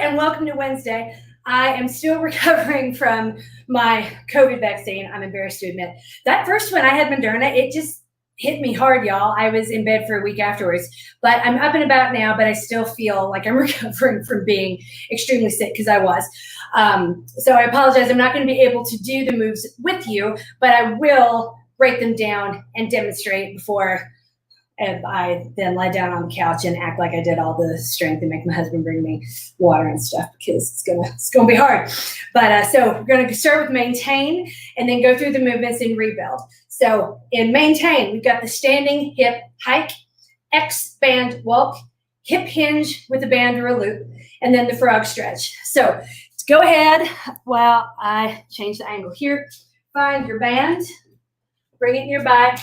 and welcome to Wednesday. I am still recovering from my COVID vaccine. I'm embarrassed to admit. That first one, I had Moderna. It just hit me hard, y'all. I was in bed for a week afterwards. But I'm up and about now, but I still feel like I'm recovering from being extremely sick because I was. So I apologize. I'm not going to be able to do the moves with you, but I will break them down and demonstrate before I then lie down on the couch and act like I did all the strength and make my husband bring me water and stuff because it's gonna be hard. But so we're gonna start with maintain and then go through the movements in rebuild. So in maintain, we've got the standing hip hike, X band walk, hip hinge with a band or a loop, and then the frog stretch. So let's go ahead while I change the angle here. Find your band, bring it nearby,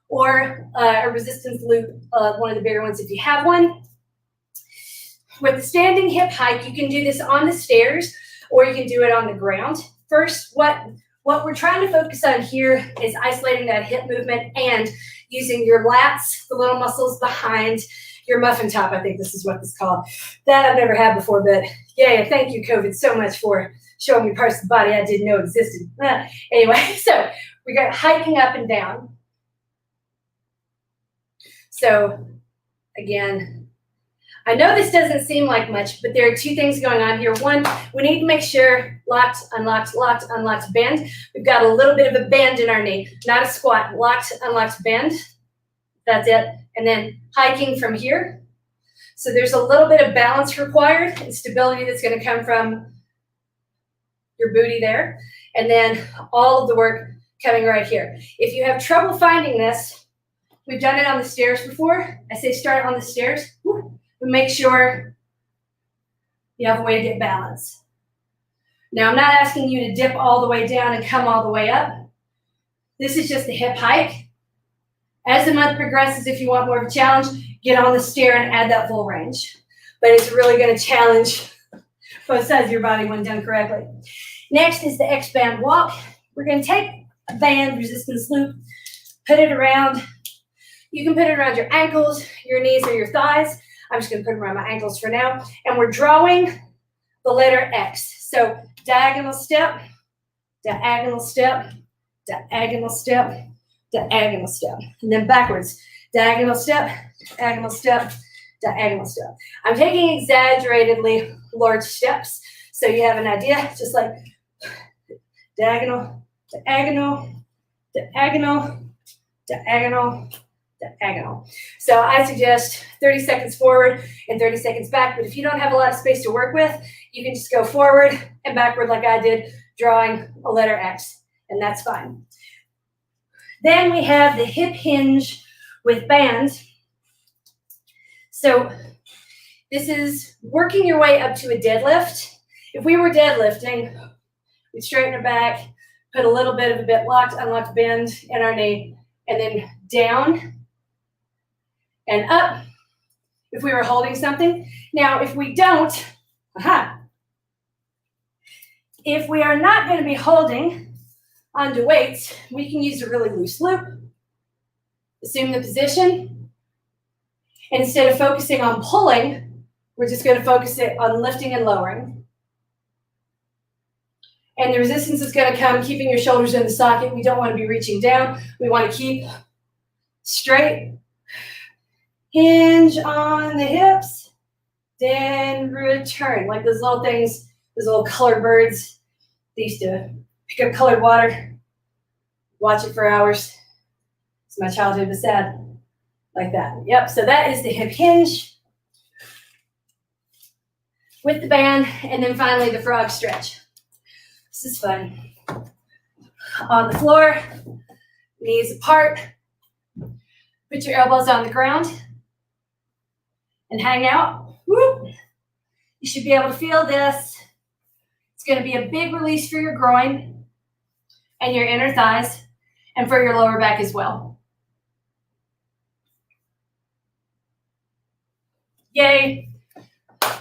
or a resistance loop, one of the bigger ones if you have one. With the standing hip hike, you can do this on the stairs or you can do it on the ground. First, what we're trying to focus on here is isolating that hip movement and using your lats, the little muscles behind your muffin top. I think this is what it's called. That I've never had before, but yeah, thank you, COVID, so much for showing me parts of the body I didn't know existed. Anyway, so we got hiking up and down. So again, I know this doesn't seem like much, but there are two things going on here. One, we need to make sure locked, unlocked, bend. We've got a little bit of a bend in our knee, not a squat, locked, unlocked, bend. That's it. And then hiking from here. So there's a little bit of balance required and stability that's going to come from your booty there. And then all of the work coming right here. If you have trouble finding this, we've done it on the stairs before. I say start on the stairs, but make sure you have a way to get balance. Now, I'm not asking you to dip all the way down and come all the way up. This is just a hip hike. As the month progresses, if you want more of a challenge, get on the stair and add that full range. But it's really going to challenge both sides of your body when done correctly. Next is the X band walk. We're going to take a band resistance loop, put it around. You can put it around your ankles, your knees, or your thighs. I'm just going to put it around my ankles for now. And we're drawing the letter X. So diagonal step, diagonal step, diagonal step, diagonal step. And then backwards. Diagonal step, diagonal step, diagonal step. I'm taking exaggeratedly large steps so you have an idea, just like diagonal, diagonal, diagonal, diagonal, diagonal. So I suggest 30 seconds forward and 30 seconds back, but if you don't have a lot of space to work with, you can just go forward and backward like I did, drawing a letter X, and that's fine. Then we have the hip hinge with band. So this is working your way up to a deadlift. If we were deadlifting, we'd straighten our back, put a little bit of a bit locked, unlocked bend in our knee, and then down and up if we were holding something. Now, if we don't, if we are not going to be holding onto weights, we can use a really loose loop. Assume the position. And instead of focusing on pulling, we're just going to focus it on lifting and lowering. And the resistance is going to come keeping your shoulders in the socket. We don't want to be reaching down. We want to keep straight. Hinge on the hips, then return. Like those little things, those little colored birds. They used to pick up colored water, watch it for hours. So my childhood was sad, like that. Yep, so that is the hip hinge with the band, and then finally the frog stretch. This is fun. On the floor, knees apart. Put your elbows on the ground and hang out. Whoop. You should be able to feel this. It's going to be a big release for your groin and your inner thighs and for your lower back as well. Yay.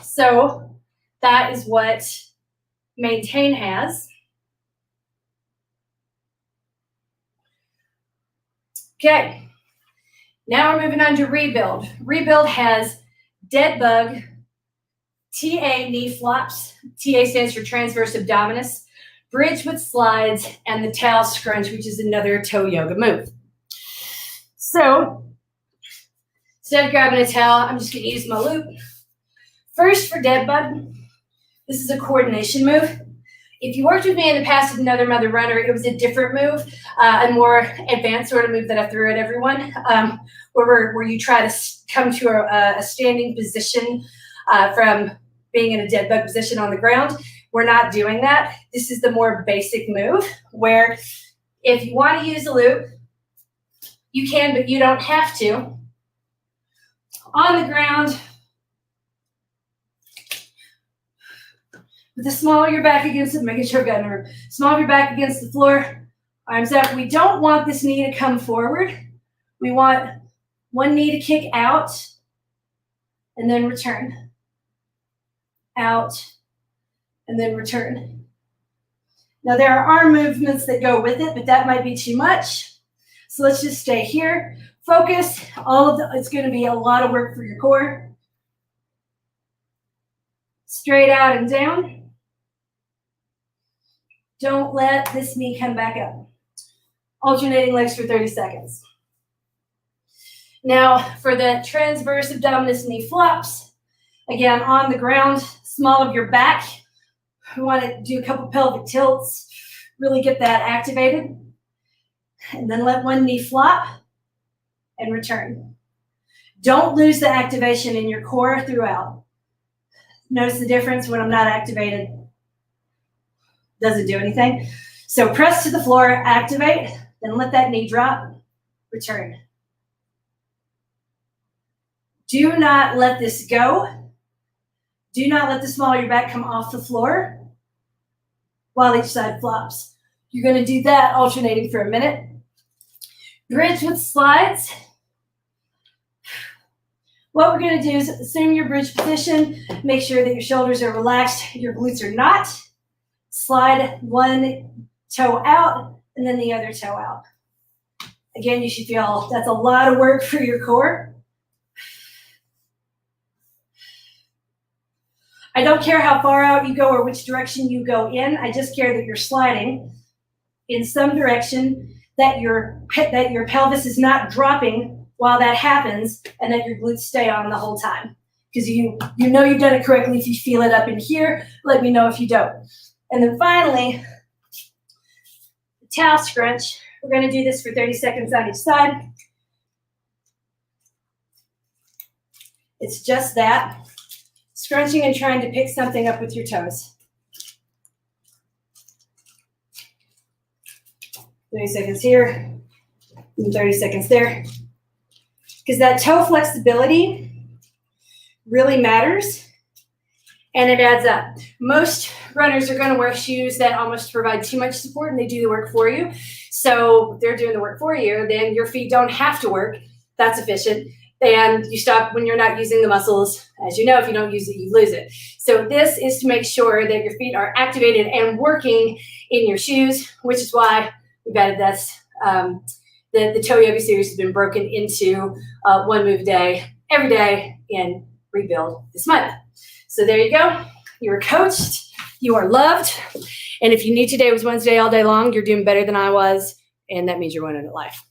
So that is what maintain has. Okay. Now we're moving on to rebuild. Rebuild has dead bug, TA knee flops. TA stands for transverse abdominis, bridge with slides, and the towel scrunch, which is another toe yoga move. So instead of grabbing a towel, I'm just going to use my loop. First for dead bug, this is a coordination move. If you worked with me in the past with another mother runner, it was a different move, a more advanced sort of move that I threw at everyone, where you try to come to a standing position from being in a dead bug position on the ground. We're not doing that. This is the more basic move where if you want to use a loop, you can, but you don't have to. On the ground, with the small of your back against it, making sure I've got a small of your back against the floor, arms out. We don't want this knee to come forward. We want one knee to kick out and then return. Out and then return. Now there are arm movements that go with it, but that might be too much. So let's just stay here. Focus. It's going to be a lot of work for your core. Straight out and down. Don't let this knee come back up. Alternating legs for 30 seconds. Now for the transverse abdominis knee flops, again on the ground, small of your back. We want to do a couple pelvic tilts, really get that activated. And then let one knee flop and return. Don't lose the activation in your core throughout. Notice the difference when I'm not activated. Doesn't do anything. So press to the floor, activate, then let that knee drop, return. Do not let this go. Do not let the small of your back come off the floor while each side flops. You're going to do that alternating for a minute. Bridge with slides. What we're going to do is assume your bridge position. Make sure that your shoulders are relaxed, your glutes are not. Slide one toe out and then the other toe out. Again, you should feel that's a lot of work for your core. I don't care how far out you go or which direction you go in. I just care that you're sliding in some direction, that your pelvis is not dropping while that happens, and that your glutes stay on the whole time. Because you know you've done it correctly if you feel it up in here. Let me know if you don't. And then finally, the towel scrunch. We're going to do this for 30 seconds on each side. It's just that. Scrunching and trying to pick something up with your toes. 30 seconds here, and 30 seconds there. Because that toe flexibility really matters, and it adds up. Most runners are going to wear shoes that almost provide too much support, and they do the work for you. So they're doing the work for you. Then your feet don't have to work. That's efficient. And you stop when you're not using the muscles. As you know, if you don't use it, you lose it. So this is to make sure that your feet are activated and working in your shoes, which is why we've added this. The Toe Yoga series has been broken into one move a day, every day, in Rebuild this month. So there you go. You are coached. You are loved. And if you knew today was Wednesday all day long, you're doing better than I was. And that means you're winning at life.